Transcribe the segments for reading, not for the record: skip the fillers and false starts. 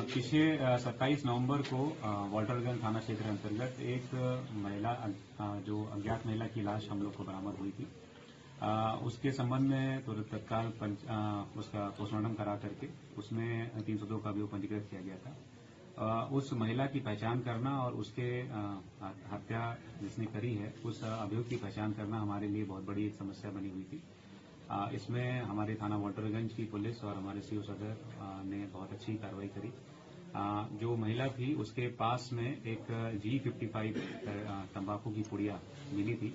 पिछले 27 नवंबर को वाल्टरगंज थाना क्षेत्र अंतर्गत एक महिला जो अज्ञात महिला की लाश हम लोग को बरामद हुई थी। उसके संबंध में तुरंत तत्काल उसका पोस्टमार्टम करा करके उसमें 302 का अभियोग पंजीकृत किया गया था। उस महिला की पहचान करना और उसके हत्या जिसने करी है उस अभियोग की पहचान करना हमारे लिए बहुत बड़ी एक समस्या बनी हुई थी। इसमें हमारे थाना वाल्टरगंज की पुलिस और हमारे सीओ सदर ने बहुत अच्छी कार्रवाई करी। जो महिला थी उसके पास में एक G55 तंबाकू की पुड़िया मिली थी।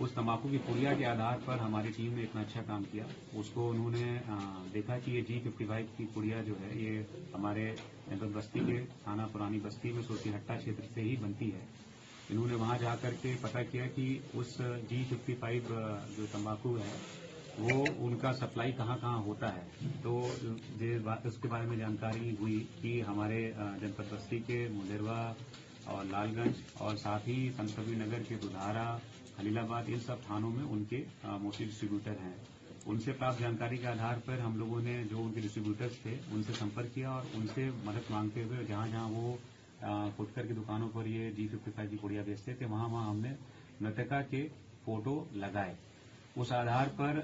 उस तंबाकू की पुड़िया के आधार पर हमारी टीम ने इतना अच्छा काम किया। उसको उन्होंने देखा कि ये G55 की पुड़िया जो है ये हमारे जनपद बस्ती के थाना पुरानी बस्ती में सोतीहट्टा क्षेत्र से ही बनती है। इन्होंने वहां जाकर के पता किया कि उस G55 जो तंबाकू है वो उनका सप्लाई कहाँ कहाँ होता है। तो उसके बारे में जानकारी हुई कि हमारे जनपद बस्ती के मुदेरवा और लालगंज और साथ ही संत कबीर नगर के दुधारा, खलीलाबाद, इन सब थानों में उनके मोस्टली डिस्ट्रीब्यूटर हैं। उनसे प्राप्त जानकारी के आधार पर हम लोगों ने जो उनके डिस्ट्रीब्यूटर्स थे उनसे संपर्क किया और उनसे मदद मांगते हुए जहां जहां वो फुटकर की दुकानों पर ये G55 की पुड़िया बेचते थे वहां हमने मृतका के फोटो लगाए। उस आधार पर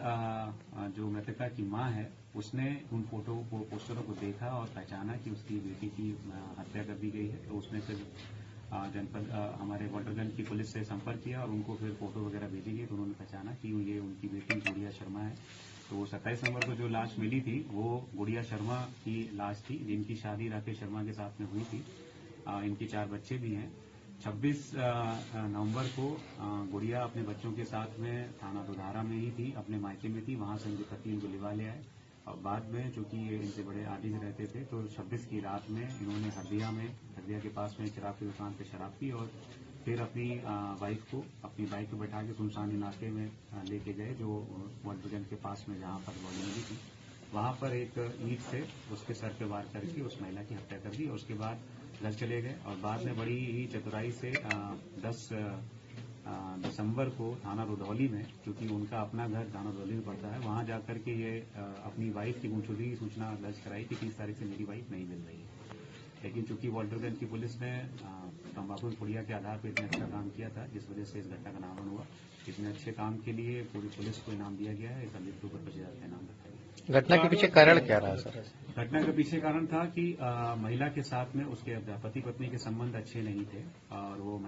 जो मृतका की मां है उसने उन फोटो को पोस्टरों को देखा और पहचाना कि उसकी बेटी की हत्या कर दी गई है। तो उसने फिर जनपद हमारे वाल्टरगंज की पुलिस से संपर्क किया और उनको फिर फोटो वगैरह भेजी गई। तो उन्होंने पहचाना कि ये उनकी बेटी गुड़िया शर्मा है। तो 27 नवंबर को जो लाश मिली थी वो गुड़िया शर्मा की लाश थी, जिनकी शादी राकेश शर्मा के साथ में हुई थी। इनके 4 बच्चे भी हैं। 26 नवंबर को गुड़िया अपने बच्चों के साथ में थाना दुधारा में ही थी, अपने मायके में थी। वहां से उनके पति इनको लिवा ले आए और बाद में चूंकि ये इनसे बड़े आदि में रहते थे तो 26 की रात में इन्होंने हरदिया के पास में शराब की दुकान पे शराब पी और फिर अपनी वाइफ को अपनी बाइक पर बैठा के सुनसान इलाके में लेके गए जो वाल्टरगंज के पास में जहां पर बॉडी मिली थी। वहां पर एक ईंट से उसके सर पे वार करके उस महिला की हत्या कर दी और उसके बाद घर चले गए। और बाद में बड़ी ही चतुराई से 10 दिसंबर को थाना रुधौली में, क्योंकि उनका अपना घर थाना रुधौली में पड़ता है, वहां जाकर के ये अपनी वाइफ की गुमशुदगी की सूचना दर्ज कराई कि 30 तारीख से मेरी वाइफ नहीं मिल रही है। लेकिन चूंकि वाल्टरगंज की पुलिस ने तंबाकू की पुड़िया के आधार पर इतना अच्छा काम किया था जिस वजह से इस घटना का नामकरण हुआ। इतने अच्छे काम के लिए पूरी पुलिस को इनाम दिया गया है। इस अभियुक्त के ऊपर 25,000 का इनाम रखा गया। घटना के पीछे कारण क्या रहा सर? घटना के पीछे कारण था कि महिला के साथ में उसके पति पत्नी के संबंध अच्छे नहीं थे और वो महिला